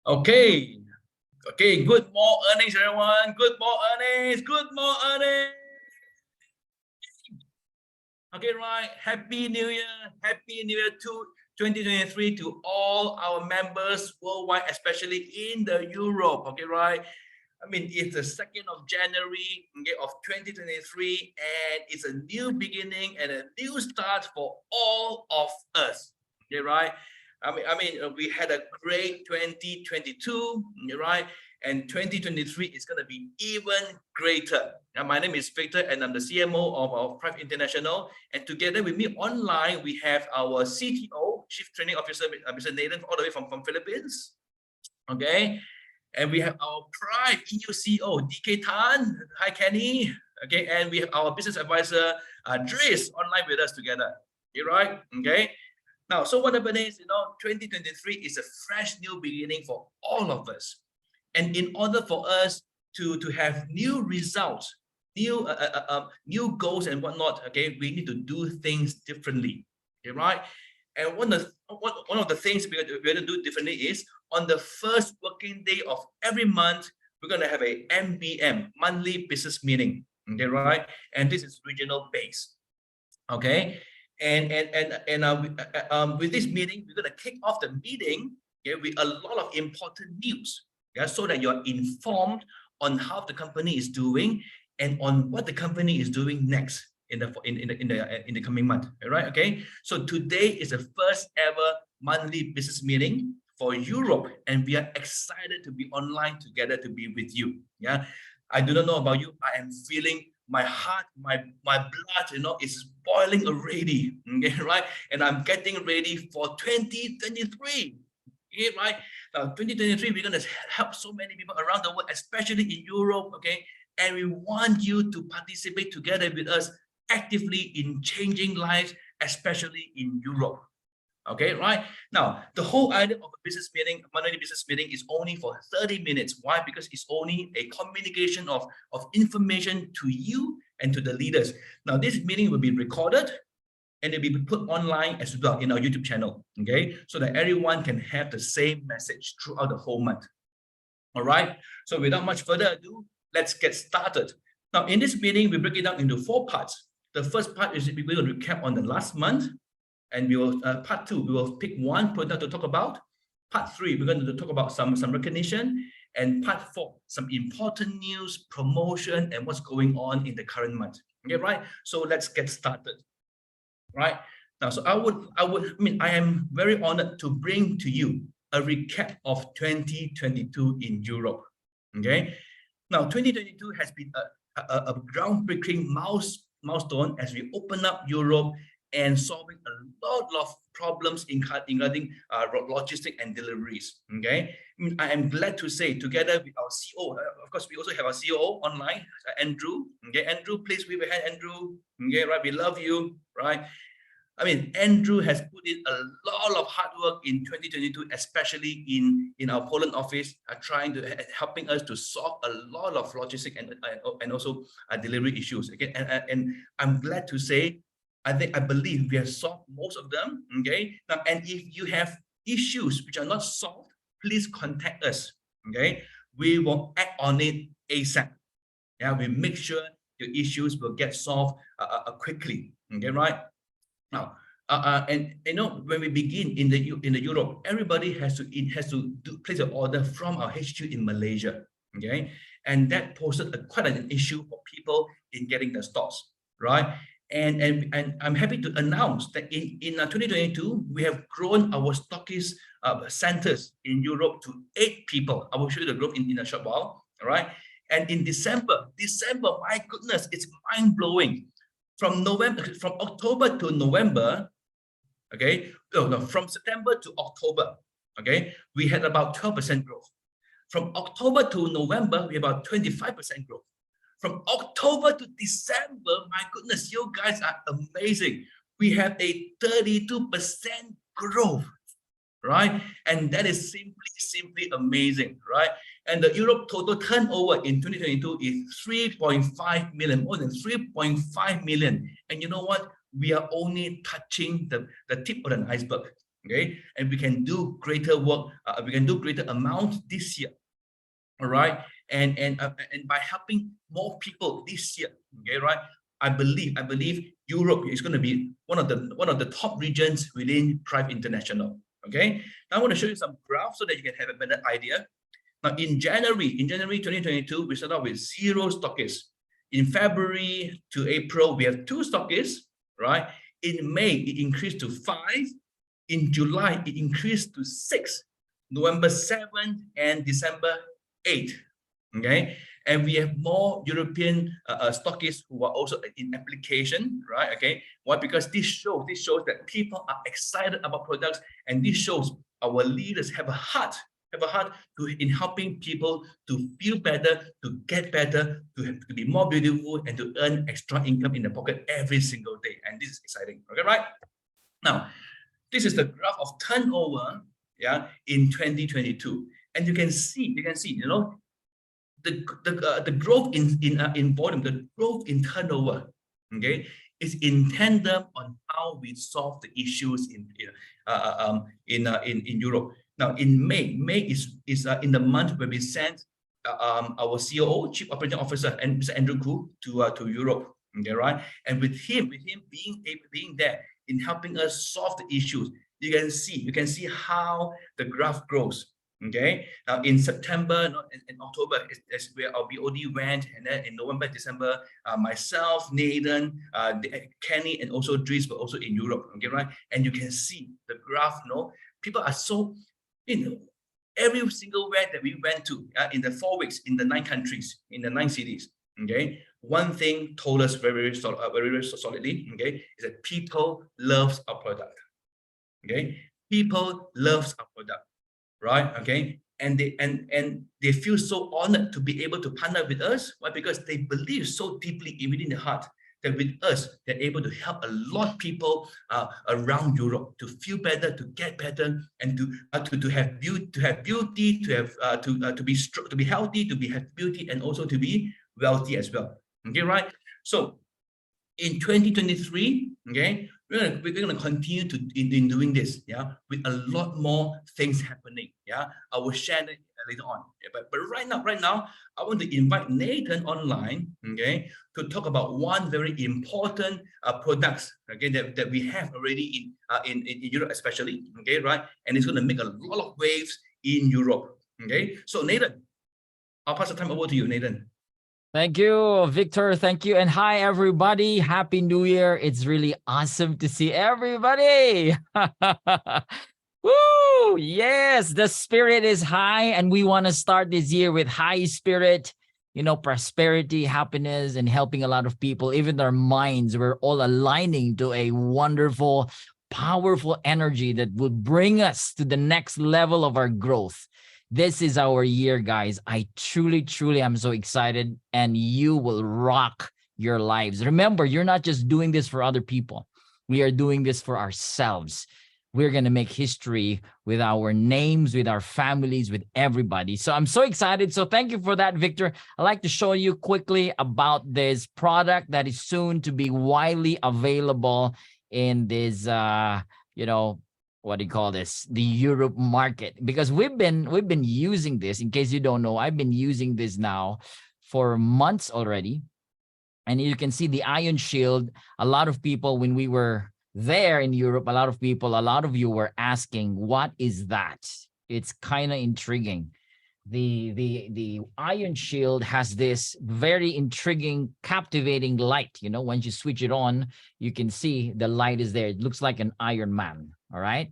Okay. Okay. Good more earnings, everyone. Good more earnings. Good more earnings. Okay, right. Happy New Year. Happy New Year to 2023 to all our members worldwide, especially in the Europe. Okay, right. I mean, it's the 2nd of January of 2023, and it's a new beginning and a new start for all of us. Okay, right? We had a great 2022, right? And 2023 is going to be even greater. Now, my name is Victor, and I'm the CMO of our Private International. And together with me online, we have our CTO, Chief Training Officer, Mr. Nathan, all the way from Philippines. Okay. And we have our Prime EU CEO, DK Tan. Hi, Kenny. Okay, and we have our business advisor, Dries, online with us together. You right? Okay. Now, so what happened is, 2023 is a fresh new beginning for all of us. And in order for us to have new results, new goals and whatnot, okay, we need to do things differently. Okay, right? And one of the things we're going to do differently is on the first working day of every month, we're going to have a MBM, monthly business meeting. Okay, right? And this is regional based. Okay, and with this meeting, we're going to kick off the meeting, okay, with a lot of important news, yeah, so that you're informed on how the company is doing and on what the company is doing next in the coming month. All right? Okay. So today is the first ever monthly business meeting for Europe, and we are excited to be online together to be with you. Yeah. I do not know about you. I am feeling my heart, my blood, is boiling already. Okay, right? And I'm getting ready for 2023. Okay, right? Now, 2023, we're going to help so many people around the world, especially in Europe. Okay, and we want you to participate together with us actively in changing lives, especially in Europe. Okay, right? Now, the whole idea of a business meeting, monthly business meeting, is only for 30 minutes. Why? Because it's only a communication of information to you and to the leaders. Now, this meeting will be recorded and it'll be put online as well in our YouTube channel, okay? So that everyone can have the same message throughout the whole month. All right? So without much further ado, let's get started. Now, in this meeting, we break it down into 4 parts. The first part is we're going to recap on the last month. And we will, part 2, we will pick one product to talk about. Part 3, we're going to talk about some recognition. And part 4, some important news, promotion, and what's going on in the current month. Okay, right? So let's get started. Right? Now, so I am very honored to bring to you a recap of 2022 in Europe. Okay? Now, 2022 has been a groundbreaking milestone as we open up Europe and solving a lot of problems regarding logistics and deliveries. Okay, I am glad to say, together with our CEO, of course, we also have our CEO online, Andrew. Okay, Andrew, please wave your hand, Andrew. Okay, right, we love you, right? I mean, Andrew has put in a lot of hard work in 2022, especially in our Poland office, helping us to solve a lot of logistic and also delivery issues. Okay, and I'm glad to say, I believe we have solved most of them. Okay. Now, and if you have issues which are not solved, please contact us. Okay. We will act on it ASAP. Yeah. We make sure your issues will get solved quickly. Okay. Right. Now, and when we begin in the Europe, everybody has to place an order from our HQ in Malaysia. Okay. And that posed quite an issue for people in getting the stocks. Right. And I'm happy to announce that in 2022, we have grown our stockist centers in Europe to 8 people. I will show you the growth in a short while. All right. And in December, my goodness, it's mind blowing. From October to November, okay, from September to October, okay, we had about 12% growth. From October to November, we had about 25% growth. From October to December, my goodness, you guys are amazing. We have a 32% growth, right? And that is simply amazing, right? And the Europe total turnover in 2022 is 3.5 million, more than 3.5 million. And you know what? We are only touching the tip of an iceberg. Okay, and we can do greater work. We can do greater amount this year. All right, and by helping more people this year. Okay, right. I believe Europe is going to be one of the top regions within Thrive International. Okay, now I want to show you some graphs so that you can have a better idea. Now, in January 2022, we started out with 0 stockists. In February to April, we have 2 stockists, right? In May, it increased to 5. In July, it increased to 6. November 7, and December 8. Okay, and we have more European stockists who are also in application, right? Okay, why? Because this shows that people are excited about products, and this shows our leaders have a heart in helping people to feel better, to get better, to be more beautiful, and to earn extra income in the pocket every single day. And this is exciting. Okay, right? Now, this is the graph of turnover, yeah, in 2022, and you can see, you know, the growth in volume, the growth in turnover, okay, is in tandem on how we solve the issues in Europe. Now, in May is in the month where we sent our COO, Chief Operating Officer, and Mr. Andrew Khoo to Europe. Okay, right? And with him being there in helping us solve the issues, you can see how the graph grows. Okay, now in September and October is where our BOD went, and then in November, December, myself, Nathan, Kenny, and also Dries were also in Europe. Okay, right? And you can see the graph. No, people are so, you know, every single where that we went to in the 4 weeks in the 9 countries, in the 9 cities. Okay, one thing told us very solidly. Okay, is that people loves our product. Okay, people loves our product. Right? Okay, and they feel so honored to be able to partner with us. Why? Because they believe so deeply within their heart that with us they're able to help a lot of people around Europe to feel better, to get better, and to have beauty, to be healthy, to have beauty, and also to be wealthy as well. Okay, right? So in 2023, okay, we're gonna continue in doing this, yeah, with a lot more things happening. Yeah, I will share that later on. Yeah, but right now, I want to invite Nathan online, okay, to talk about one very important products, okay, that we have already in Europe, especially, okay, right, and it's gonna make a lot of waves in Europe. Okay, so Nathan, I'll pass the time over to you, Nathan. Thank you, Victor. Thank you. And hi, everybody. Happy New Year. It's really awesome to see everybody. Woo! Yes, the spirit is high, and we want to start this year with high spirit, you know, prosperity, happiness, and helping a lot of people. Even their minds, we're all aligning to a wonderful, powerful energy that will bring us to the next level of our growth. This is our year, guys. I truly am so excited, and you will rock your lives. Remember, you're not just doing this for other people. We are doing this for ourselves. We're going to make history with our names, with our families, with everybody. So I'm so excited. So thank you for that, Victor. I'd like to show you quickly about this product that is soon to be widely available in this, you know, what do you call this, the Europe market, because we've been using this. In case you don't know, I've been using this now for months already, and you can see the Ion Shield. A lot of people, when we were there in Europe, a lot of you were asking, what is that? It's kind of intriguing. The Ion Shield has this very intriguing, captivating light. You know, once you switch it on, you can see the light is there. It looks like an Iron Man. All right.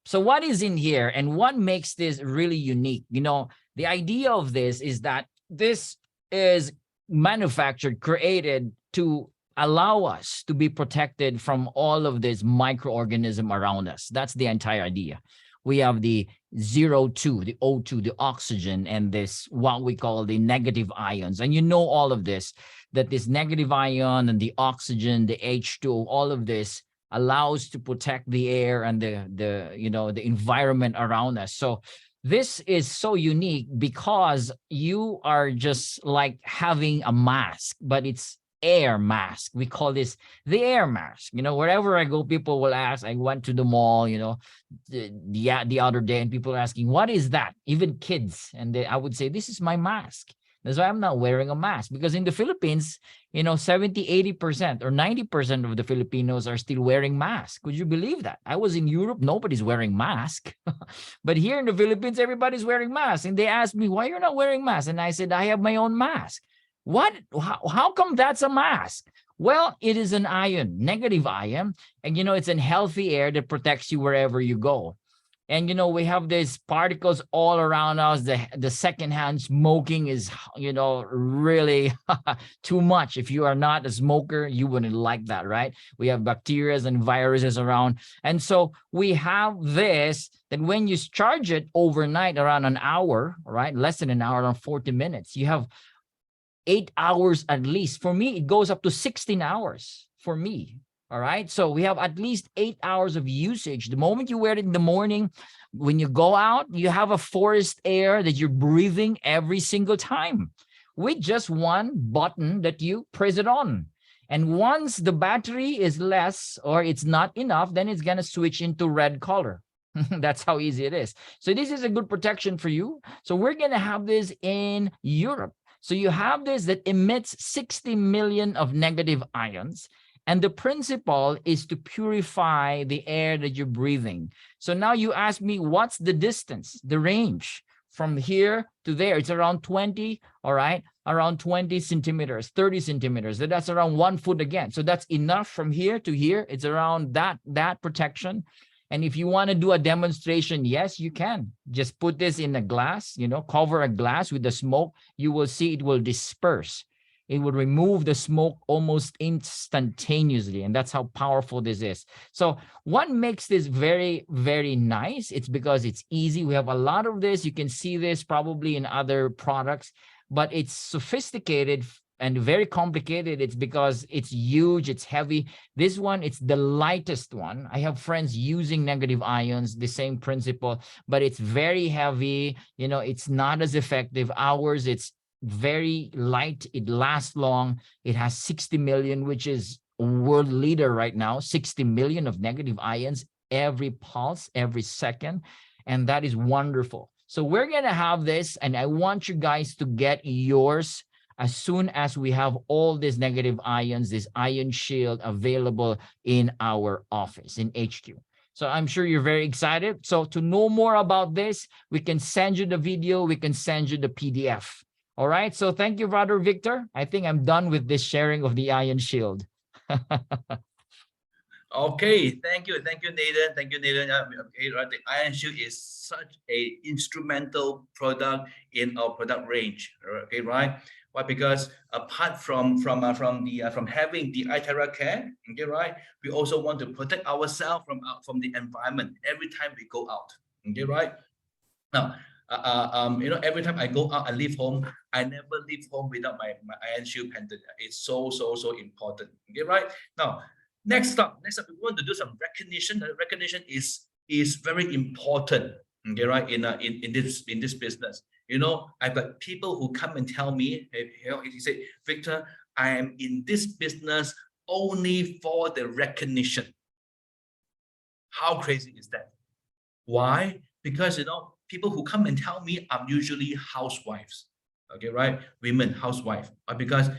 So what is in here and what makes this really unique? You know, the idea of this is that this is manufactured, created to allow us to be protected from all of this microorganism around us. That's the entire idea. We have the O2, the O2, the oxygen, and this, what we call the negative ions. And you know all of this, that this negative ion and the oxygen, the H2O, all of this allows to protect the air and the you know, the environment around us. So this is so unique because you are just like having a mask, but it's air mask. We call this the air mask. You know, wherever I go, people will ask. I went to the mall, you know, the other day, and people are asking, what is that? Even kids. And I would say, this is my mask. That's why I'm not wearing a mask, because in the Philippines, you know, 70, 80% or 90% of the Filipinos are still wearing masks. Could you believe that? I was in Europe, nobody's wearing mask. But here in the Philippines, everybody's wearing masks. And they asked me, why you're not wearing mask? And I said, I have my own mask. What? How come that's a mask? Well, it is an ion, negative ion. And, you know, it's a healthy air that protects you wherever you go. And, you know, we have these particles all around us. The secondhand smoking is, you know, really too much. If you are not a smoker, you wouldn't like that, right? We have bacteria and viruses around. And so we have this, that when you charge it overnight around an hour, right? Less than an hour, around 40 minutes, you have 8 hours at least. For me, it goes up to 16 hours for me. All right. So we have at least 8 hours of usage. The moment you wear it in the morning, when you go out, you have a forest air that you're breathing every single time with just one button that you press it on. And once the battery is less or it's not enough, then it's going to switch into red color. That's how easy it is. So this is a good protection for you. So we're going to have this in Europe. So you have this that emits 60 million of negative ions. And the principle is to purify the air that you're breathing. So now you ask me, what's the distance, the range from here to there? It's around 20, all right, around 20 centimeters, 30 centimeters. That's around 1 foot again. So that's enough from here to here. It's around that protection. And if you want to do a demonstration, yes, you can. Just put this in a glass, you know, cover a glass with the smoke. You will see it will disperse. It will remove the smoke almost instantaneously. And that's how powerful this is. So what makes this very, very nice? It's because it's easy. We have a lot of this. You can see this probably in other products, but it's sophisticated and very complicated. It's because it's huge, it's heavy. This one, it's the lightest one. I have friends using negative ions, the same principle, but it's very heavy. You know, it's not as effective. Ours, it's very light, it lasts long. It has 60 million, which is a world leader right now, 60 million of negative ions every pulse, every second. And that is wonderful. So we're going to have this, and I want you guys to get yours as soon as we have all these negative ions, this ion shield available in our office, in HQ. So I'm sure you're very excited. So to know more about this, we can send you the video, we can send you the PDF. All right. So thank you, Brother Victor. I think I'm done with this sharing of the ion shield. Okay, thank you, Nathan. Thank you, Nathan. Okay, right. The ion shield is such a instrumental product in our product range. Okay, right? Why? Because apart from having the iTerra Care, okay, right? We also want to protect ourselves from the environment every time we go out. Okay, right? Now, you know, every time I go out, I leave home, I never leave home without my ion shield pendant. It's so important. Okay, right? Now, next up, we want to do some recognition. The recognition is very important. Okay, right? In this business, you know, I've got people who come and tell me, you know, he say, Victor, I am in this business only for the recognition. How crazy is that? Why? Because, you know, people who come and tell me are usually housewives, okay, right? Women, housewife, because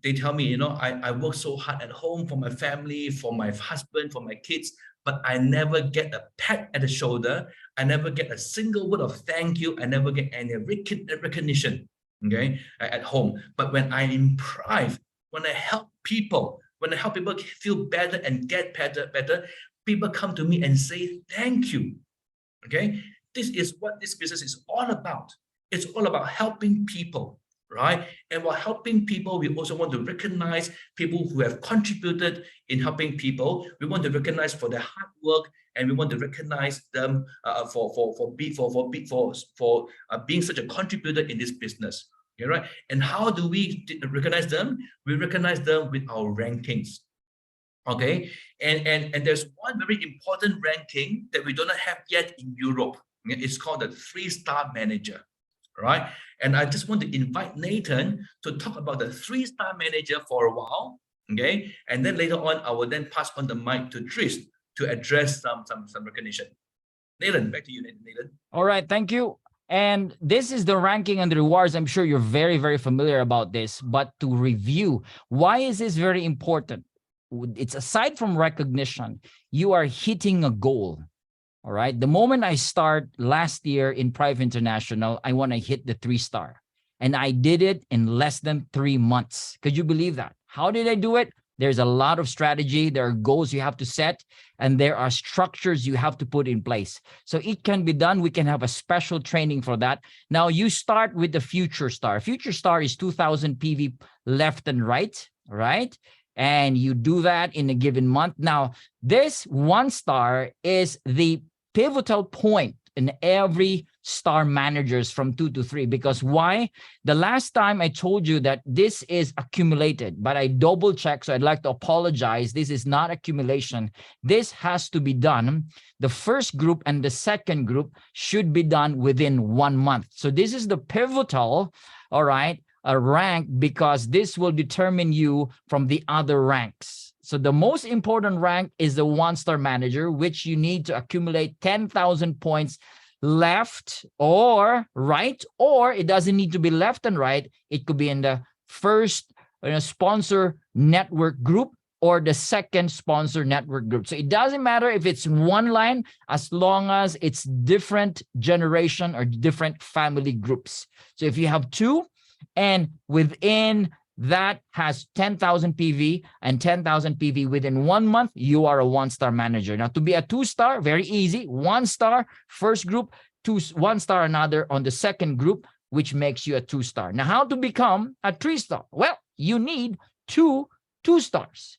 they tell me, you know, I work so hard at home for my family, for my husband, for my kids, but I never get a pat at the shoulder. I never get a single word of thank you. I never get any recognition, okay, at home. But when I'm in private, when I help people feel better and get better, people come to me and say, thank you, okay? This is what this business is all about. It's all about helping people, right? And while helping people, we also want to recognize people who have contributed in helping people. We want to recognize for their hard work, and we want to recognize them for being such a contributor in this business. Okay, right? And how do we recognize them? We recognize them with our rankings. Okay, and there's one very important ranking that we do not have yet in Europe. It's called the 3-star manager, right? And I just want to invite Nathan to talk about the 3-star manager for a while, okay? And then later on, I will then pass on the mic to Trish to address some recognition. Nathan, back to you, Nathan. All right, thank you. And this is the ranking and the rewards. I'm sure you're very, very familiar about this, but to review, why is this very important? It's aside from recognition, you are hitting a goal. All right. The moment I start last year in Prive International, I want to hit the 3-star. And I did it in less than 3 months. Could you believe that? How did I do it? There's a lot of strategy. There are goals you have to set, and there are structures you have to put in place. So it can be done. We can have a special training for that. Now you start with the Future Star. Future Star is 2,000 PV left and right? And you do that in a given month. Now, this 1-star is the pivotal point in every star managers from 2 to 3. Because why? The last time I told you that this is accumulated, but I double checked. So I'd like to apologize. This is not accumulation. This has to be done. The first group and the second group should be done within 1 month. So this is the pivotal, all right, a rank, because this will determine you from the other ranks. So the most important rank is the 1-star manager, which you need to accumulate 10,000 points left or right, or it doesn't need to be left and right. It could be in the first sponsor network group or the second sponsor network group. So it doesn't matter if it's one line, as long as it's different generation or different family groups. So if you have 2, and within that has 10,000 PV and 10,000 PV within 1 month, you are a 1-star manager. Now, to be a 2-star, very easy. 1-star first group, 1-star another on the second group, which makes you a 2-star. Now, how to become a 3-star? Well, you need 2 2-stars.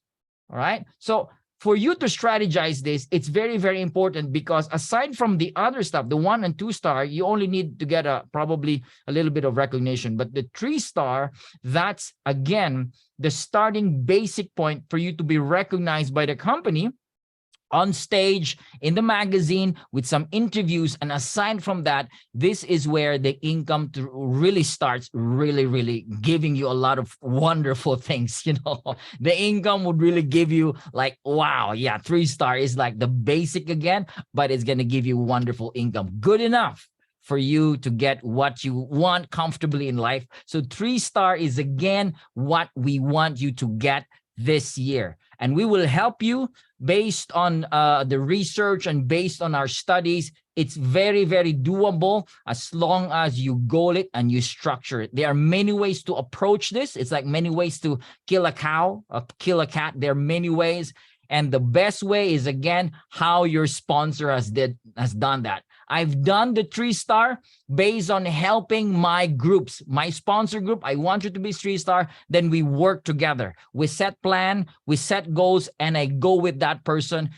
All right. So for you to strategize this, it's very, very important, because aside from the other stuff, the 1 and 2-star, you only need to get probably a little bit of recognition. But the 3-star, that's again the starting basic point for you to be recognized by the company on stage, in the magazine, with some interviews. And aside from that, this is where the income really starts really giving you a lot of wonderful things. The income would really give you like, wow, yeah, 3-star is like the basic again, but it's going to give you wonderful income, good enough for you to get what you want comfortably in life. So 3-star is again what we want you to get this year. And we will help you based on the research and based on our studies. It's very, very doable as long as you goal it and you structure it. There are many ways to approach this. It's like many ways to kill a cow, kill a cat. There are many ways. And the best way is, again, how your sponsor has done that. I've done the 3-star based on helping my groups, my sponsor group. I want you to be 3-star. Then we work together. We set plan, we set goals, and I go with that person,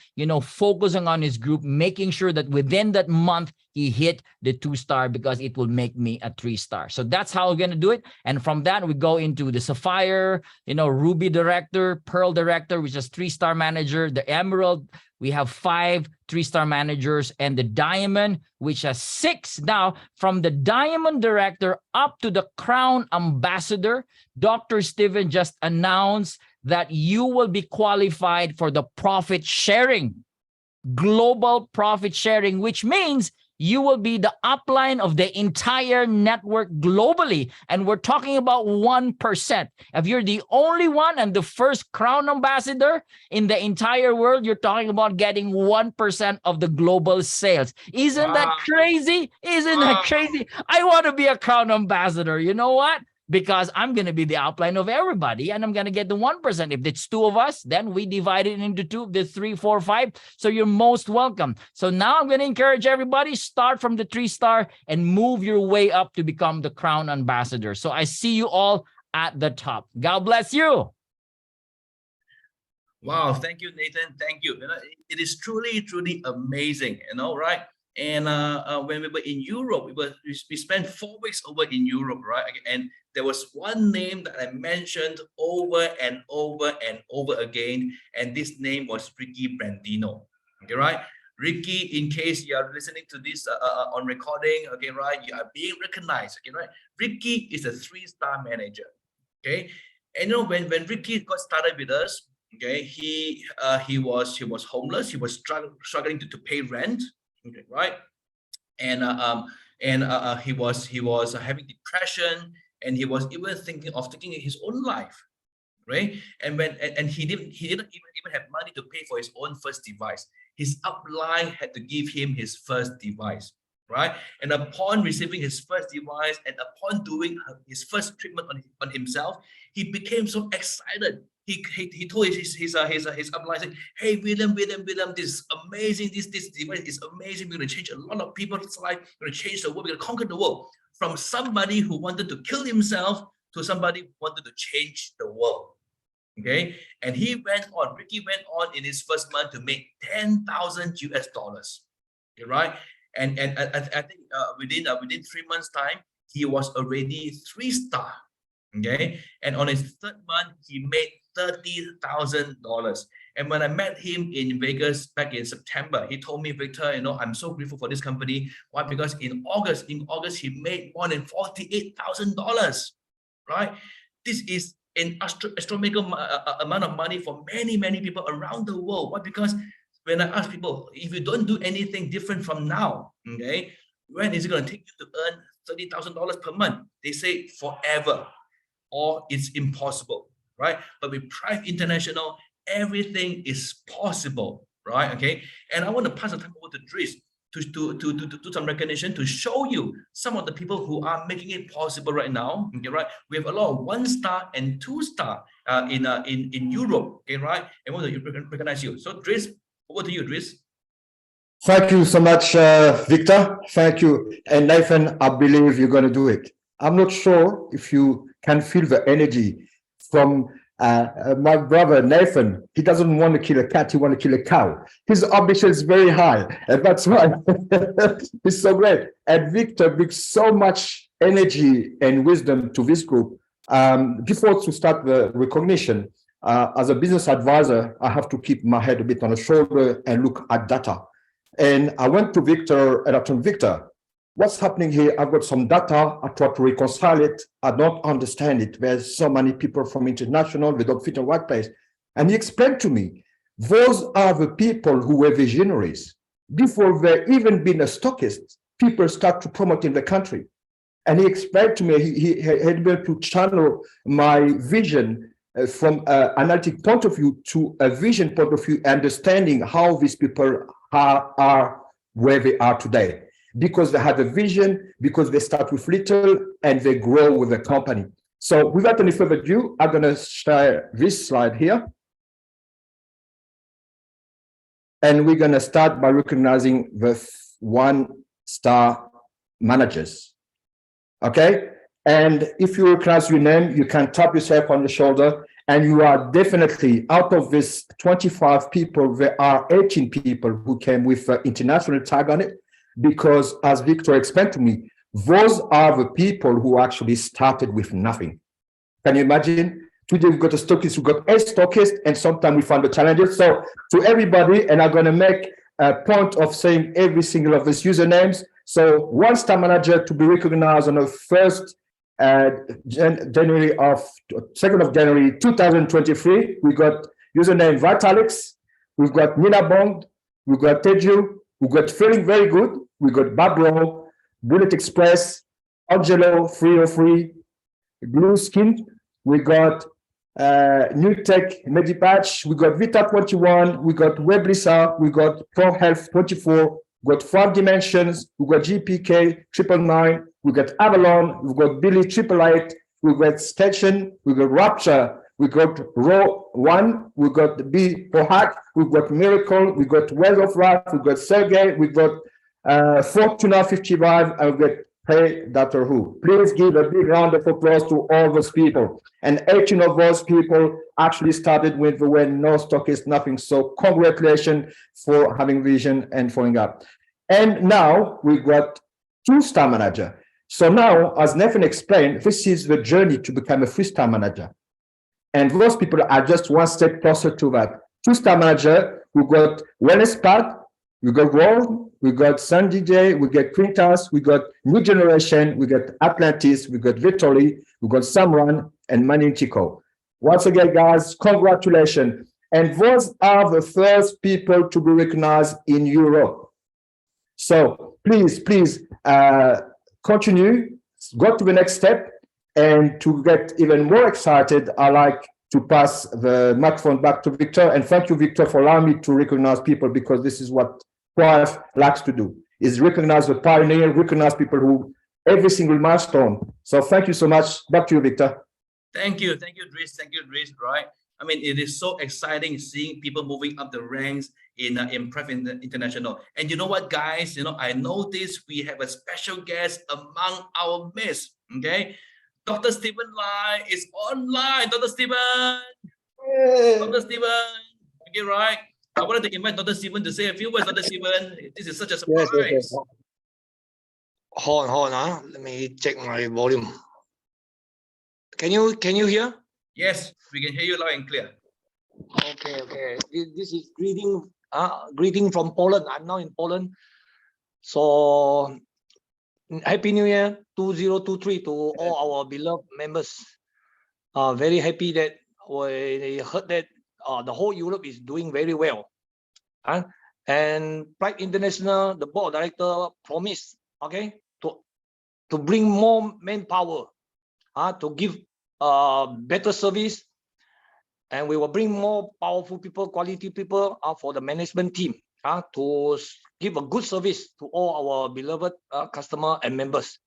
focusing on his group, making sure that within that month, he hit the 2-star, because it will make me a 3-star. So that's how we're going to do it. And from that, we go into the Sapphire, Ruby Director, Pearl Director, which is 3-star manager, the Emerald. We have 5 3-star managers, and the Diamond, which has 6. Now, from the Diamond Director up to the Crown Ambassador, Dr. Steven just announced that you will be qualified for the profit sharing, global profit sharing, which means you will be the upline of the entire network globally. And we're talking about 1%. If you're the only one and the first Crown Ambassador in the entire world, you're talking about getting 1% of the global sales. Isn't that crazy? Isn't that crazy? I want to be a Crown Ambassador. You know what? Because I'm going to be the outline of everybody, and I'm going to get the 1%. If it's 2 of us, then we divide it into 2, the 3, 4, 5. So you're most welcome. So now I'm going to encourage everybody, start from the 3-star and move your way up to become the Crown Ambassador. So I see you all at the top. God bless you. Wow. Thank you, Nathan. Thank you. It is truly amazing, right? And when we were in Europe, we spent 4 weeks over in Europe, right? And there was one name that I mentioned over and over and over again, and this name was Ricky Brandino. Okay, right? Ricky, in case you are listening to this on recording, okay, right? You are being recognized, okay, right? Ricky is a 3-star manager, okay? And you know, when Ricky got started with us, okay, he was homeless. He was struggling to pay rent, okay, right? And he was having depression, and he was even thinking of taking his own life, right? And he didn't even have money to pay for his own first device. His upline had to give him his first device, right? And upon receiving his first device, and upon doing his first treatment on himself, he became so excited. He told his upline, said, "Hey, William, this is amazing. This device is amazing. We're gonna change a lot of people's life. We're gonna change the world. We're gonna conquer the world." From somebody who wanted to kill himself to somebody who wanted to change the world. Okay, and Ricky went on in his first month to make $10,000 US. Okay, right? And I think within 3 months' time, he was already 3-star. Okay, and on his third month, he made $30,000. And when I met him in Vegas back in September, he told me, "Victor, you know, I'm so grateful for this company." Why? Because in August, he made more than $48,000. Right? This is an astronomical amount of money for many people around the world. Why? Because when I ask people, if you don't do anything different from now, okay, when is it going to take you to earn $30,000 per month? They say forever, or it's impossible, right? But with Prive International, everything is possible, right? Okay, and I want to pass the time over to Dries to do some recognition, to show you some of the people who are making it possible right now. Okay, right? We have a lot of 1-star and 2-star in Europe. Okay, right? And want to recognize you. So, Dries, over to you, Dries. Thank you so much, Victor. Thank you. And Nathan, I believe you're going to do it. I'm not sure if you can feel the energy from my brother Nathan. He doesn't want to kill a cat, he wants to kill a cow. His ambition is very high, and that's why it's so great. And Victor brings so much energy and wisdom to this group. Before to start the recognition, as a business advisor, I have to keep my head a bit on the shoulder and look at data. And I went to Victor and I told Victor, what's happening here? I've got some data. I try to reconcile it. I don't understand it. There's so many people from international, they don't fit in the right place. And he explained to me, those are the people who were visionaries. Before there even been a stockist, people start to promote in the country. And he explained to me, he had been to channel my vision from an analytic point of view to a vision point of view, understanding how these people are where they are today. Because they have a vision, because they start with little and they grow with the company. So without any further ado, I'm going to share this slide here. And we're going to start by recognizing the 1-star managers. Okay? And if you recognize your name, you can tap yourself on the shoulder, and you are definitely, out of this 25 people, there are 18 people who came with international tag on it. Because as Victor explained to me, those are the people who actually started with nothing. Can you imagine? Today we've got a stockist, we've got a stockist, and sometimes we find the challenges. So to everybody, and I'm going to make a point of saying every single of these usernames. So 1-star manager to be recognized on the 2nd of January 2023. We got username Vitalix, we've got Nina Bond, we've got Teju, we got Feeling Very Good, we got Babro, Bullet Express, Angelo 303, Blue Skin, we got New Tech Medipatch, we got Vita 21, we got Weblisa, we got Pro Health 24, we got 5 Dimensions, we got GPK 999, we got Avalon, we got Billy 888, we got Station, we got Rapture, we got Raw 1, we got B for Hack, we got Miracle, we got Wells of Wrath, we got Sergey, we got Fortuna 55, and we got Hey Doctor Who. Please give a big round of applause to all those people. And 18 of those people actually started with the word no stockist, nothing. So congratulations for having vision and following up. And now we got 2-star manager. So now, as Nathan explained, this is the journey to become a 3-star manager. And those people are just one step closer to that. 2-star manager, we got Wellness Pad, We got World, we got Sun DJ, we got Quintas, we got New Generation, we got Atlantis, we got Victory, we got Samran, and Manu Chico. Once again, guys, congratulations. And those are the first people to be recognized in Europe. So please, continue, go to the next step. And to get even more excited, I like to pass the microphone back to Victor. And thank you, Victor, for allowing me to recognize people, because this is what Quaif likes to do, is recognize the pioneer, recognize people who every single milestone. So thank you so much. Back to you, Victor. Thank you, Dries. Thank you, Dries. Right? I mean, it is so exciting seeing people moving up the ranks in Prep International. And you know what, guys? You know, I noticed we have a special guest among our midst. Okay, Dr. Stephen Lai is online. Dr. Stephen. Dr. Stephen. Okay, right. I wanted to invite Dr. Stephen to say a few words. Dr. Stephen, this is such a surprise. Yes. Hold on. Let me check my volume. Can you hear? Yes, we can hear you loud and clear. Okay. This is greeting from Poland. I'm now in Poland. So Happy New Year 2023 to all our beloved members. Very happy that we heard that the whole Europe is doing very well. And Pride International, the board of directors promised, okay, to bring more manpower, to give better service, and we will bring more powerful people, quality people for the management team to give a good service to all our beloved customer and members.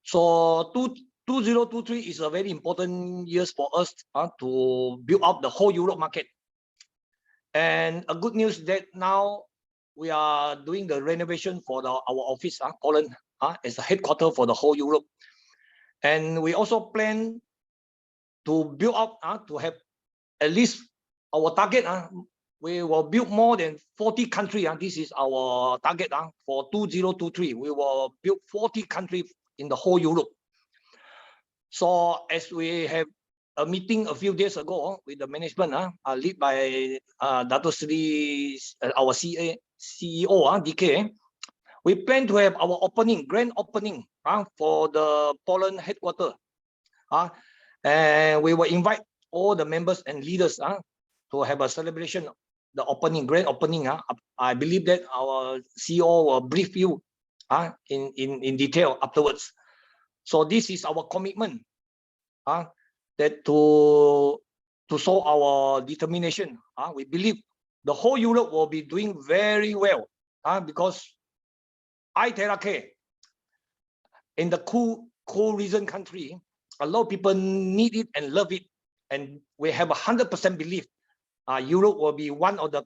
So 2023 is a very important year for us to build up the whole Europe market. And a good news that now we are doing the renovation for our office, Poland, as a headquarters for the whole Europe. And we also plan to build up to have at least our target. We will build more than 40 countries. This is our target for 2023. We will build 40 countries in the whole Europe. So as we have a meeting a few days ago with the management, led by Dato Sri, our CEO, DK, we plan to have our grand opening for the Poland headquarters. And we will invite all the members and leaders to have a celebration, the grand opening. I believe that our CEO will brief you in detail afterwards. So this is our commitment, that to show our determination. We believe the whole Europe will be doing very well, because iTerra in the cool region country, a lot of people need it and love it, and we have 100% belief Europe will be one of the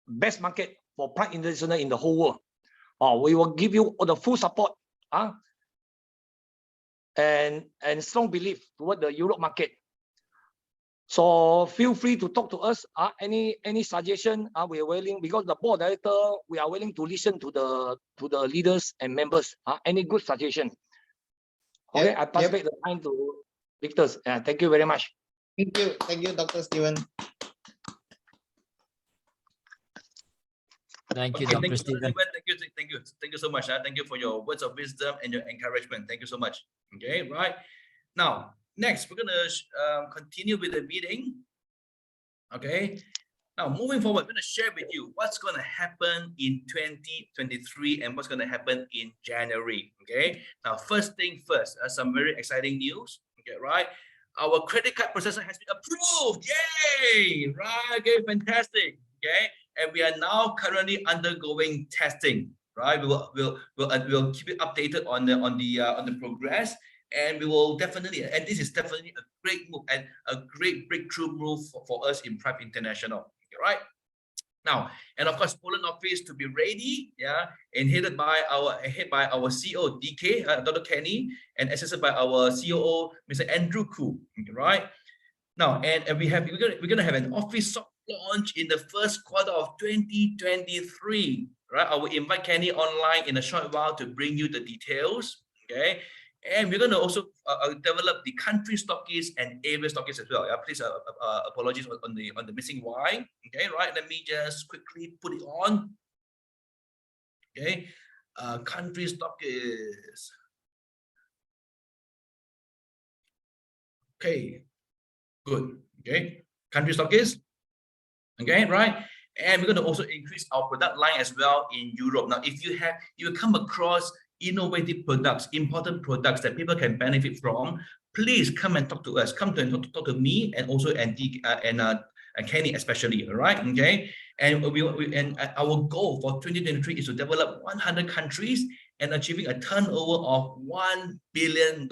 best market for Pride International in the whole world. We will give you all the full support and strong belief toward the Europe market. So feel free to talk to us. Any suggestion, we are willing, because the board director, we are willing to listen to the leaders and members. Any good suggestion? Okay, I pass back the time to Victor. Thank you very much. Thank you, Dr. Stephen. Thank you, Okay, Dr. Stephen. Thank you so much. Thank you for your words of wisdom and your encouragement. Thank you so much. Okay, right. Now, next, we're gonna continue with the meeting. Okay. Now, moving forward, I'm gonna share with you what's gonna happen in 2023 and what's gonna happen in January. Okay. Now, first thing first, some very exciting news. Okay, right. Our credit card processor has been approved. Yay! Right. Okay, fantastic. Okay. And we are now currently undergoing testing, right? We'll keep it updated on the progress, and we will definitely, and this is definitely a great move and a great breakthrough move for us in Prep International, okay, right? Now, and of course, Poland office to be ready, and headed by our CEO DK, Dr. Kenny, and assisted by our COO, Mr. Andrew Koo, okay, right? Now, and we're gonna have an office soft launch in the first quarter of 2023, right? I will invite Kenny online in a short while to bring you the details, okay? And we're going to also develop the country stockists and area stockists as well. Please apologies on the missing Y. Okay, right. Let me just quickly put it on. Okay, country stockists. Okay, good. Okay, country stockists. Okay, right. And we're going to also increase our product line as well in Europe. Now, if you come across innovative products, important products that people can benefit from, please come and talk to us. Come to and talk to me and also and Kenny especially. All right. Okay. And our goal for 2023 is to develop 100 countries and achieving a turnover of $1 billion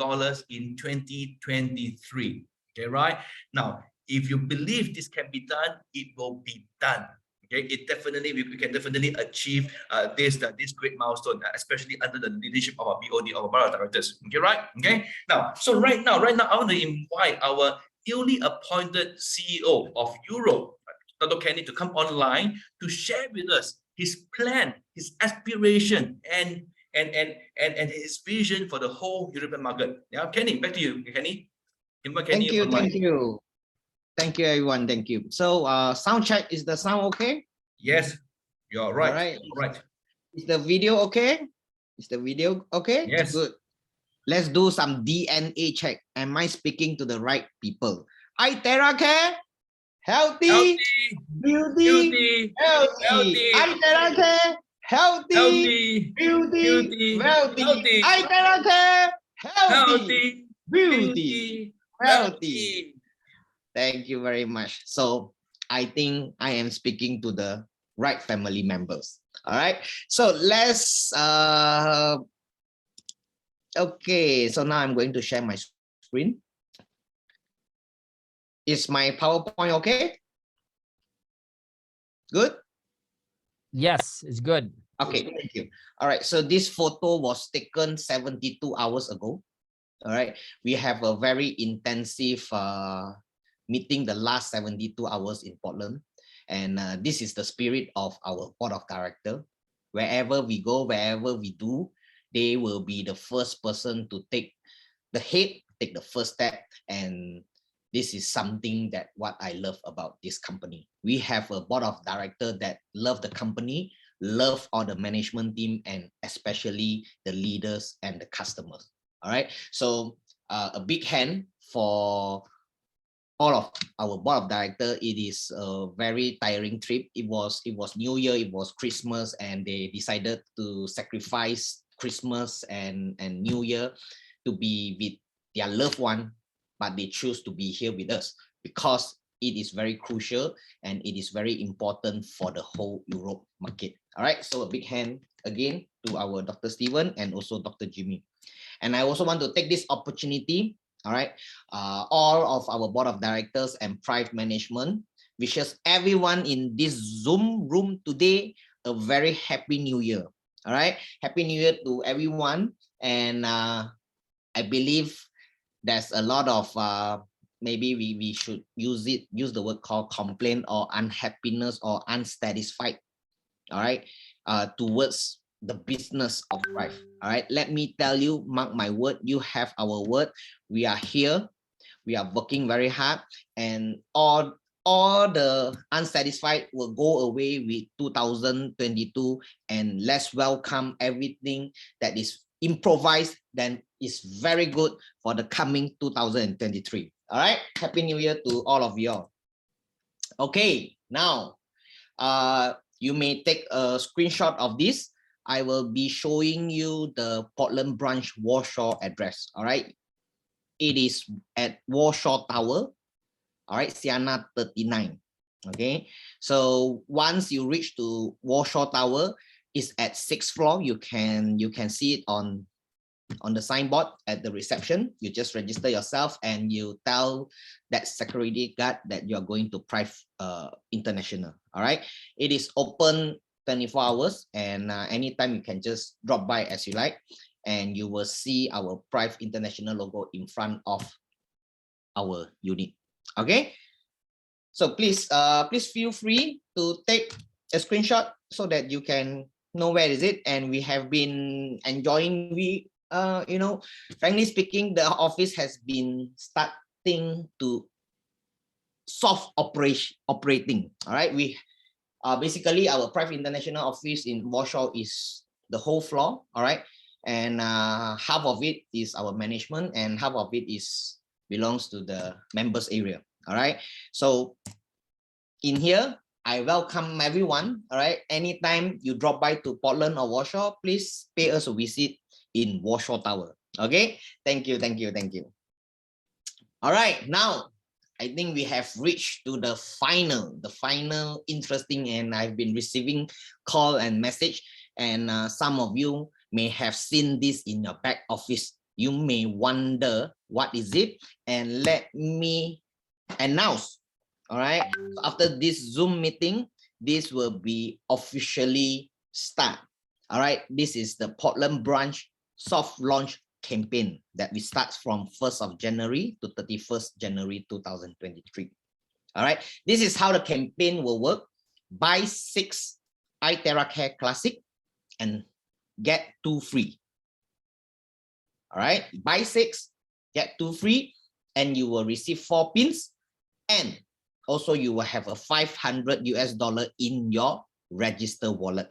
in 2023. Okay, right? Now, if you believe this can be done, it will be done. Okay, we can definitely achieve this great milestone, especially under the leadership of our BOD, our board of directors. Okay, right? Okay. Now, so right now, I want to invite our newly appointed CEO of Europe, Dr. Kenny, to come online to share with us his plan, his aspiration, and his vision for the whole European market. Yeah, Kenny, back to you, Kenny. Thank you, thank you. Thank you, everyone. Thank you. So, sound check. Is the sound okay? Yes, you're right. All right. All right. Is the video okay? Is the video okay? Yes. Good. Let's do some DNA check. Am I speaking to the right people? I Terra Care, healthy, beauty, healthy. I Terra Care, healthy, beauty, wealthy. I Terra Care, healthy, beauty, wealthy. Thank you very much. So I think I am speaking to the right family members. All right. So let's okay. So now I'm going to share my screen. Is my PowerPoint okay? Good? Yes, it's good. Okay, thank you. All right. So this photo was taken 72 hours ago. All right. We have a very intensive meeting the last 72 hours in Portland. And this is the spirit of our board of directors. Wherever we go, wherever we do, they will be the first person to take the first step. And this is something that what I love about this company. We have a board of directors that love the company, love all the management team, and especially the leaders and the customers. All right. So a big hand for all of our board of directors. It is a very tiring trip. It was New Year, it was Christmas, and they decided to sacrifice Christmas and New Year to be with their loved one, but they choose to be here with us because it is very crucial and it is very important for the whole Europe market. All right, so a big hand again to our Dr. Steven and also Dr. Jimmy. And I also want to take this opportunity. All right, all of our board of directors and private management wishes everyone in this Zoom room today a very happy New Year. All right, happy New Year to everyone. And I believe there's a lot of maybe we should use the word called complaint or unhappiness or unsatisfied. All right, towards the business of Thrive. All right, let me tell you, mark my word, you have our word. We are here, we are working very hard, and all the unsatisfied will go away with 2022, and let's welcome everything that is improvised, then is very good for the coming 2023. All right, happy New Year to all of you all. Okay, now you may take a screenshot of this. I will be showing you the Portland branch Warsaw address. All right, it is at Warsaw Tower. All right, Siena 39. Okay, so once you reach to Warsaw Tower, it's at 6th floor. You can see it on the signboard at the reception. You just register yourself and you tell that security guard that you are going to Thrive International. All right, it is open 24 hours, and anytime you can just drop by as you like, and you will see our Thrive International logo in front of our unit. Okay, so please feel free to take a screenshot so that you can know where is it. And we have been enjoying You know, frankly speaking, the office has been starting to soft operating. All right, we basically our private international office in Warsaw is the whole floor. All right, and half of it is our management, and half of it is belongs to the members area. All right, so in here, I welcome everyone. All right, anytime you drop by to Portland or Warsaw, please pay us a visit in Warsaw Tower. Okay, thank you, thank you, thank you. All right, now I think we have reached to the final interesting, and I've been receiving call and message, and some of you may have seen this in your back office. You may wonder what is it, and let me announce. All right, so after this Zoom meeting, this will be officially start. All right, this is the Portland branch soft launch campaign that we start from 1st of January to 31st January 2023. All right, this is how the campaign will work. Buy 6 iTerra Classic and get 2 free. All right, buy 6, get 2 free, and you will receive 4 pins, and also you will have a $500 in your register wallet.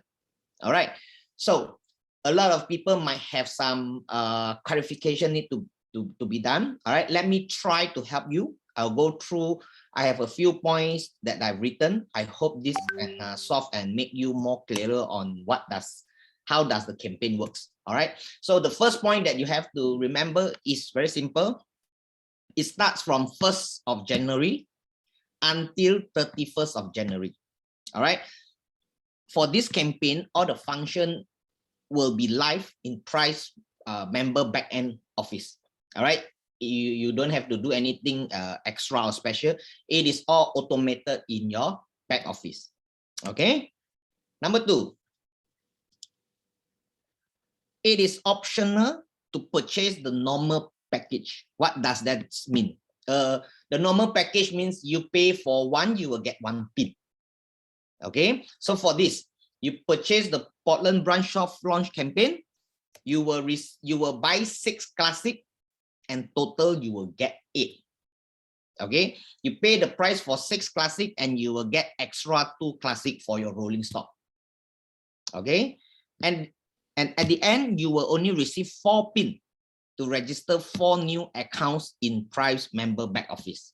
All right, so a lot of people might have some clarification need to be done. All right, let me try to help you. I'll go through. I have a few points that I've written. I hope this can solve and make you more clearer on how does the campaign works. All right, so the first point that you have to remember is very simple. It starts from 1st of January until 31st of January. All right, for this campaign, all the function will be live in Price member backend office. All right, you don't have to do anything extra or special. It is all automated in your back office. Okay, number 2, it is optional to purchase the normal package. What does that mean? The normal package means you pay for 1, you will get 1 pin. Okay, so for this, you purchase the Portland branch soft launch campaign, you will buy 6 classic, and total you will get 8. Okay, you pay the price for 6 classic, and you will get extra 2 classic for your rolling stock. Okay, and at the end, you will only receive 4 pin to register 4 new accounts in Price member back office.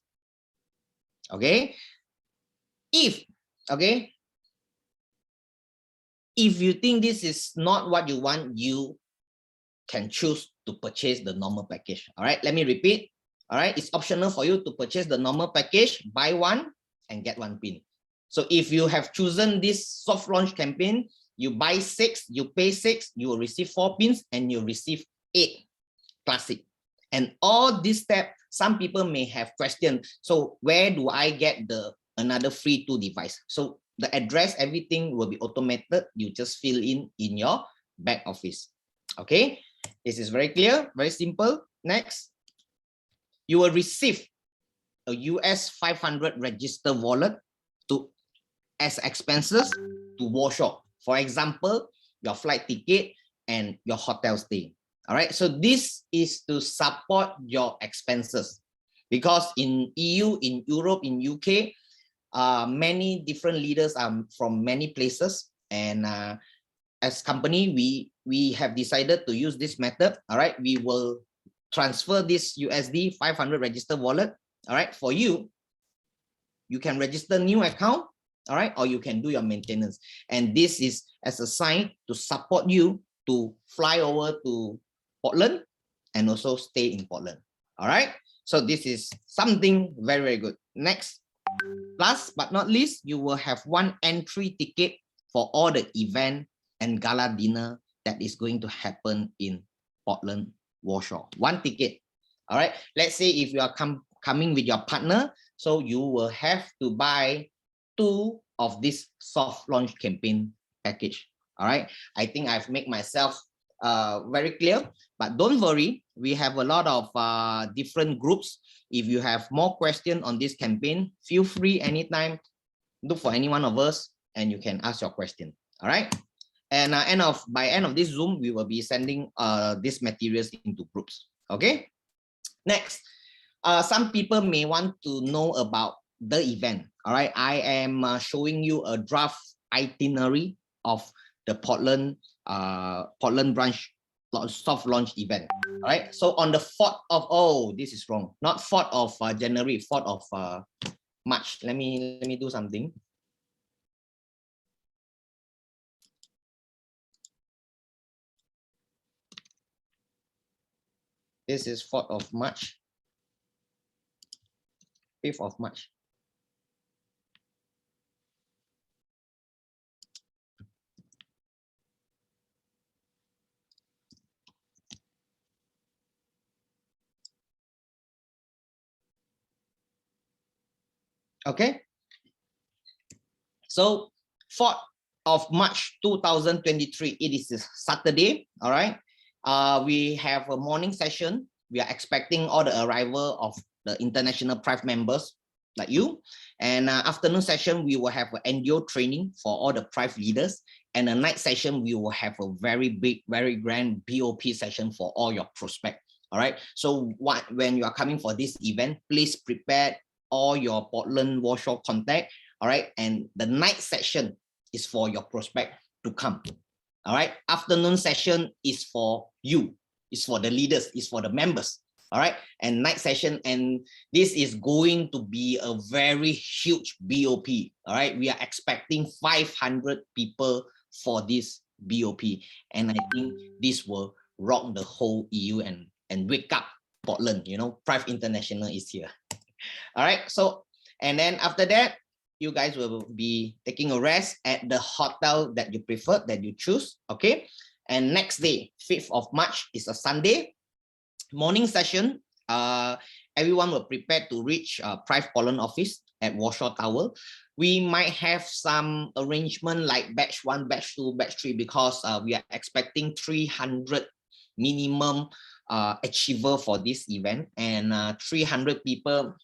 Okay, if you think this is not what you want, you can choose to purchase the normal package. All right, let me repeat. All right, it's optional for you to purchase the normal package, buy 1 and get 1 pin. So if you have chosen this soft launch campaign, you buy 6, you pay 6, you will receive 4 pins, and you receive 8 classic. And all this step, some people may have questioned, so where do I get another free 2 device? So the address, everything will be automated. You just fill in your back office. Okay, this is very clear, very simple. Next, you will receive a US 500 register wallet as expenses to Warsaw. For example, your flight ticket and your hotel stay. All right, so this is to support your expenses, because in EU, in Europe, in UK, many different leaders are from many places, and as company, we have decided to use this method. All right, we will transfer this USD 500 register wallet. All right, for you, you can register new account. All right, or you can do your maintenance, and this is as a sign to support you to fly over to Portland and also stay in Portland. All right, so this is something very, very good. Next, last but not least, you will have 1 entry ticket for all the event and gala dinner that is going to happen in Portland, Warsaw. 1 ticket. All right, let's say if you are coming with your partner, so you will have to buy 2 of this soft launch campaign package. All right, I think I've made myself very clear, but don't worry, we have a lot of different groups. If you have more questions on this campaign, feel free anytime, look for any one of us and you can ask your question. All right, And by end of this Zoom, we will be sending these materials into groups. Okay. Next, some people may want to know about the event. All right, I am showing you a draft itinerary of the Portland branch soft launch event. All right, so on the 4th of, oh, this is wrong, not 4th of January, 4th of March. Let me do something. This is 4th of March, 5th of March. Okay. So 4th of March 2023, it is a Saturday. All right. We have a morning session. We are expecting all the arrival of the international Prive members like you. And afternoon session, we will have an NGO training for all the Prive leaders. And the night session, we will have a very big, very grand BOP session for all your prospects. All right. So when you are coming for this event, please prepare all your Portland Warsaw contact. All right. And the night session is for your prospect to come. All right. Afternoon session is for you. It's for the leaders. It's for the members. All right. And night session. And this is going to be a very huge BOP. All right. We are expecting 500 people for this BOP. And I think this will rock the whole EU and wake up Portland. You know, Prive International is here. All right. So, and then after that, you guys will be taking a rest at the hotel that you prefer, that you choose. Okay. And next day, 5th of March is a Sunday morning session. Everyone will prepare to reach Prive Portland office at Warsaw Tower. We might have some arrangement like batch 1, batch 2, batch 3, because we are expecting 300 minimum achiever for this event, and 300 people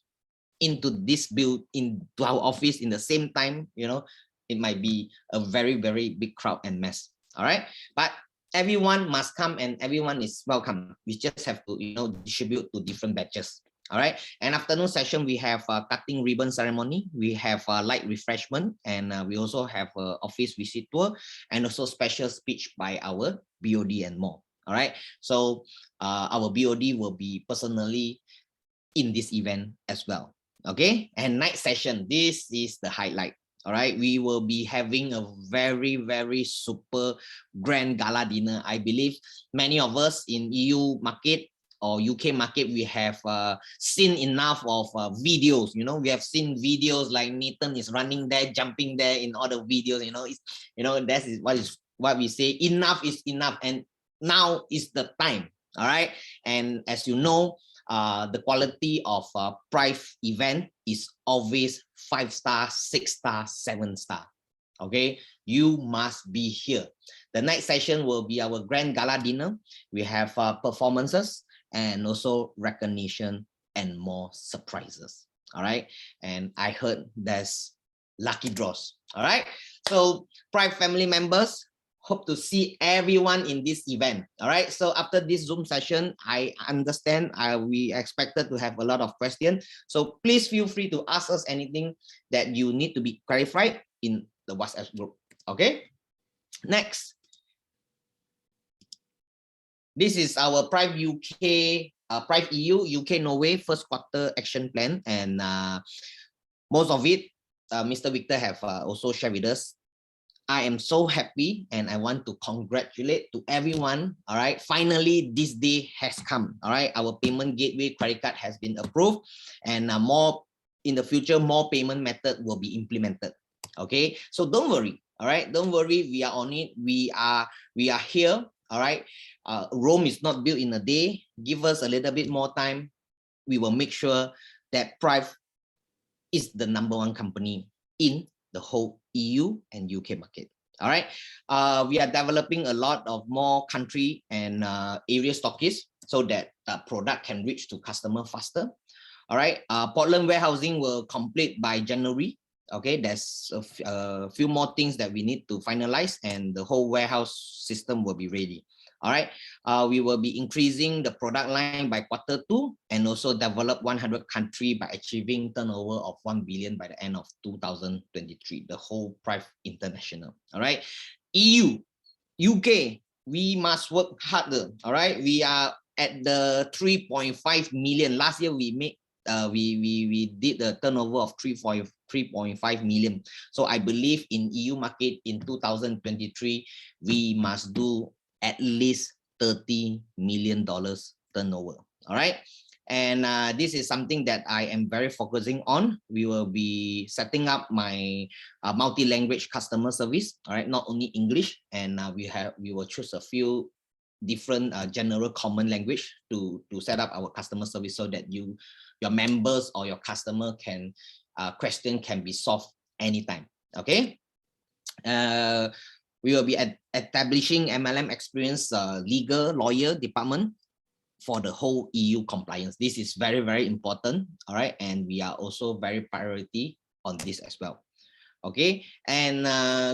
into this build into our office in the same time. You know, it might be a very, very big crowd and mess. All right, but everyone must come and everyone is welcome. We just have to, you know, distribute to different batches. All right. And afternoon session, we have a cutting ribbon ceremony. We have a light refreshment, and we also have a office visit tour, and also special speech by our BOD and more. All right. So our BOD will be personally in this event as well. Okay. And night session, this is the highlight. All right. We will be having a very, very super grand gala dinner. I believe many of us in EU market or UK market, we have seen enough of videos. You know, we have seen videos like Nathan is running there, jumping there in all the videos. You know, it's, you know, that is what we say. Enough is enough, and now is the time. All right. And as you know, the quality of Prive event is always 5-star, 6-star, 7-star. Okay, you must be here. The night session will be our grand gala dinner. We have performances and also recognition and more surprises. All right, and I heard there's lucky draws. All right, so Prive family members, hope to see everyone in this event. All right, so after this Zoom session, I understand we expected to have a lot of questions, so please feel free to ask us anything that you need to be clarified in the WhatsApp group. Okay, next, this is our Prive UK, Prive EU, UK, Norway first quarter action plan, and most of it, Mr. Victor have also shared with us. I am so happy, and I want to congratulate to everyone. All right, finally this day has come. All right, our payment gateway credit card has been approved, and more in the future, more payment method will be implemented. Okay, so don't worry. All right, don't worry, we are on it. We are here. All right, Rome is not built in a day. Give us a little bit more time. We will make sure that Prive is the #1 company in the whole EU and UK market. All right, we are developing a lot of more country and area stockists so that product can reach to customer faster. All right, Portland warehousing will complete by January, Okay, there's a few more things that we need to finalize, and the whole warehouse system will be ready. All right, we will be increasing the product line by Q2 and also develop 100 country by achieving turnover of 1 billion by the end of 2023, the whole Prive International. All right, EU, UK, we must work harder. All right, we are at the 3.5 million. Last year we made we did a turnover of 3.5 million. So I believe in EU market in 2023 we must do at least $30 million turnover. All right, and this is something that I am very focusing on. We will be setting up my multi-language customer service. All right, not only English, and we will choose a few different general common language to set up our customer service, so that your members or your customer can question can be solved anytime. Okay, we will be establishing MLM experience legal lawyer department for the whole EU compliance. This is very, very important. All right, and we are also very priority on this as well. Okay, and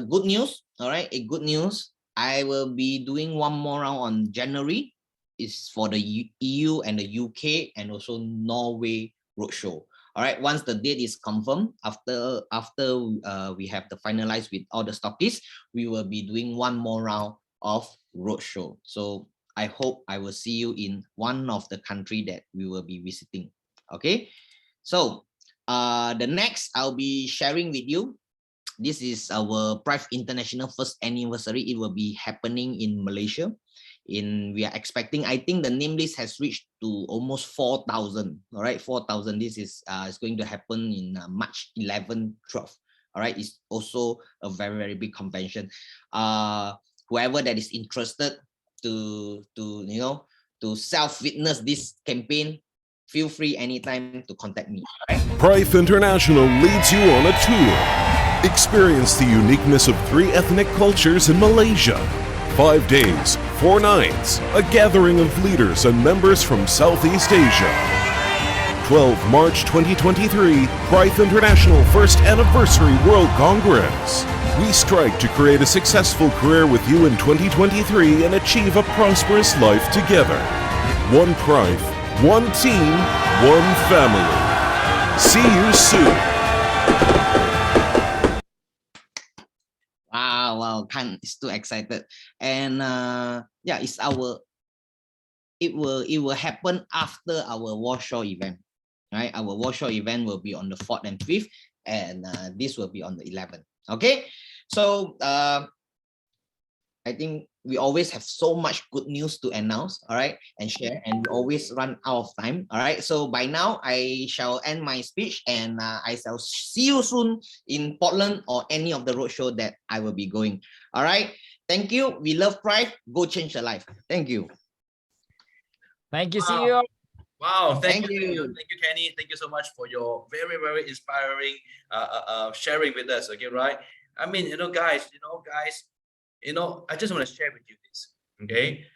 good news. All right, a good news. I will be doing one more round on January. It's for the EU and the UK and also Norway roadshow. All right, once the date is confirmed, after we have the finalized with all the stockists, we will be doing one more round of roadshow. So I hope I will see you in one of the country that we will be visiting. Okay, so the next I'll be sharing with you. This is our Prive International first anniversary. It will be happening in Malaysia. We are expecting, I think the name list has reached to almost 4,000. All right, 4,000. This is going to happen in March 11, 12. All right, it's also a very, very big convention. Whoever that is interested to self-witness this campaign, feel free anytime to contact me. All right? Prive International leads you on a tour. Experience the uniqueness of 3 ethnic cultures in Malaysia. 5 days, 4 nights, a gathering of leaders and members from Southeast Asia. 12 March 2023, Prive International First Anniversary World Congress. We strive to create a successful career with you in 2023 and achieve a prosperous life together. One Prive, one team, one family. See you soon. Wow, it's too excited. And yeah, it will happen after our Warsaw event. Right, our Warsaw event will be on the 4th and 5th, and this will be on the 11th. Okay, so I think we always have so much good news to announce, all right, and share, and we always run out of time. All right, so by now I shall end my speech, and I shall see you soon in Portland or any of the roadshow that I will be going. All right, thank you. We love Prive. Go change your life. Thank you. Thank you, CEO. Wow, Thank thank you, you. Kenny. Thank you so much for your very, very inspiring sharing with us. Okay, right? I mean, guys, I just want to share with you this. Okay,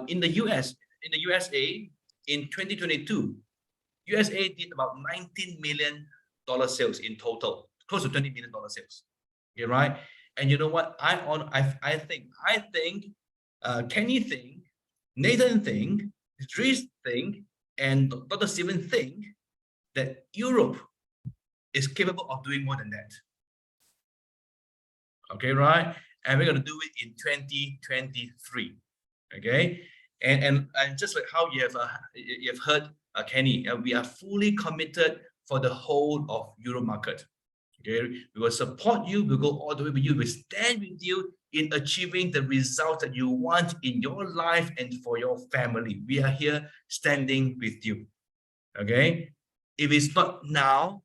in the USA, in 2022, USA did about $19 million sales in total, close to $20 million sales. Okay, right? And you know what? I think Kenny think, Nathan think, Dries think, and Dr. Steven think that Europe is capable of doing more than that. Okay, right? And we're going to do it in 2023. Okay, and just like how you have heard Kenny, we are fully committed for the whole of Euro market. Okay, we will support you. We'll go all the way with you. We stand with you in achieving the results that you want in your life and for your family. We are here standing with you. Okay, if it's not now,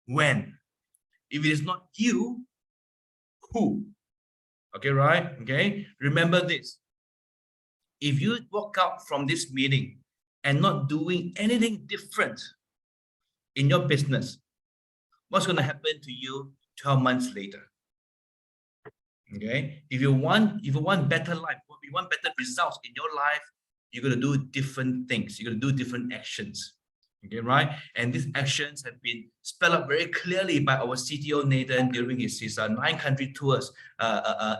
when? If it is not you, who? Okay, right? Okay, remember this. If you walk out from this meeting and not doing anything different in your business, what's going to happen to you 12 months later? Okay, if you want better life, if you want better results in your life, you're going to do different things. You're going to do different actions. Okay, right? And these actions have been spelled out very clearly by our CTO Nathan during his 9-country tours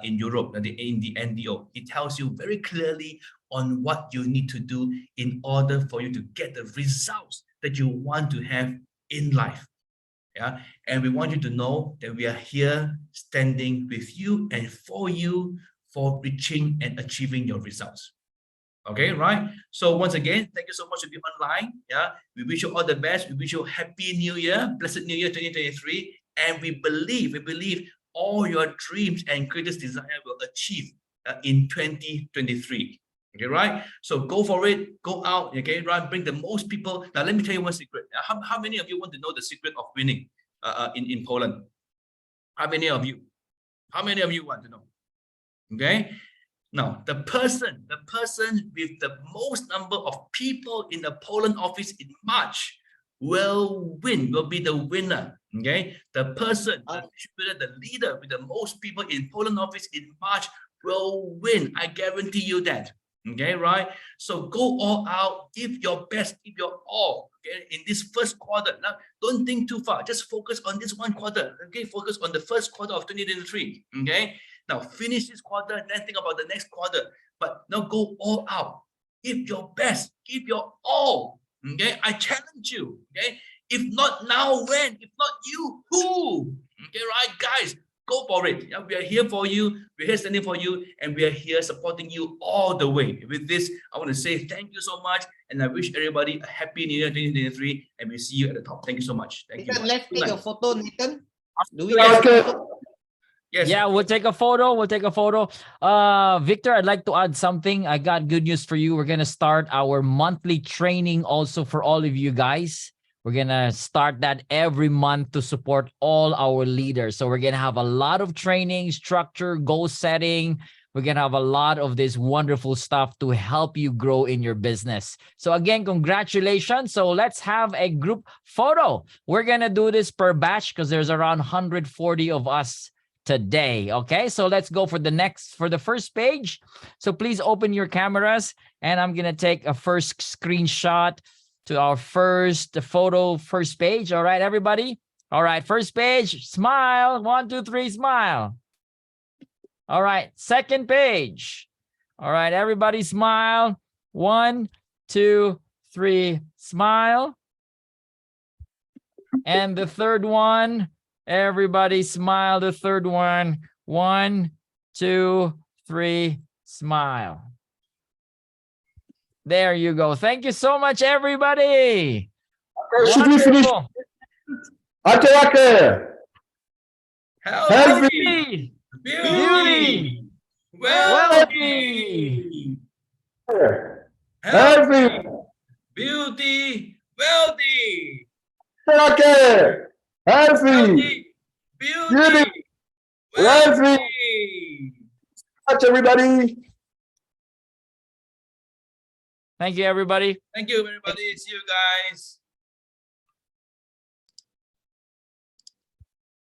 in Europe, in the NDO. He tells you very clearly on what you need to do in order for you to get the results that you want to have in life. Yeah, and we want you to know that we are here standing with you and for you for reaching and achieving your results. Okay, right? So once again, thank you so much to be online. Yeah, we wish you all the best. We wish you a happy new year, blessed new year 2023. And we believe all your dreams and greatest desire will achieve in 2023. Okay, right? So go for it, go out, okay, right? Bring the most people. Now, let me tell you one secret. How many of you want to know the secret of winning in Poland? How many of you? How many of you want to know? Okay. Now, the person with the most number of people in the Poland office in March will be the winner. Okay, the person, the leader with the most people in Poland office in March will win. I guarantee you that. Okay, right? So go all out, give your best, give your all. Okay, in this first quarter. Now, don't think too far. Just focus on this one quarter. Okay, focus on the first quarter of 2023. Okay. Now finish this quarter, then think about the next quarter. But now go all out. Give your best, give your all. Okay, I challenge you. Okay, if not now, when? If not you, who? Okay, right, guys, go for it. Yeah, we are here for you. We're here standing for you, and we are here supporting you all the way. With this, I want to say thank you so much, and I wish everybody a happy New Year 2023. And we'll see you at the top. Thank you so much. Thank you. Let's take a photo, Nathan. Do we Yes. have a photo? Yes. Yeah, we'll take a photo. Victor, I'd like to add something. I got good news for you. We're going to start our monthly training also for all of you guys. We're going to start that every month to support all our leaders. So we're going to have a lot of training, structure, goal setting. We're going to have a lot of this wonderful stuff to help you grow in your business. So again, congratulations. So let's have a group photo. We're going to do this per batch because there's around 140 of us today. Okay, so let's go for the first page. So please open your cameras, and I'm gonna take a first screenshot to our first page. All right, everybody. All right, first page, smile. 1, 2, 3, smile. All right, second page. All right, everybody smile. 1, 2, 3, smile. And the third one. Everybody smile. The third one. 1, 2, 3, smile. There you go. Thank you so much, everybody. Should we finish? Wonderful. Healthy, Beauty, wealthy, Healthy, beauty, wealthy, healthy, beauty, wealthy. wealthy. Touch everybody. Thank you, everybody. Thank you, everybody. See you guys.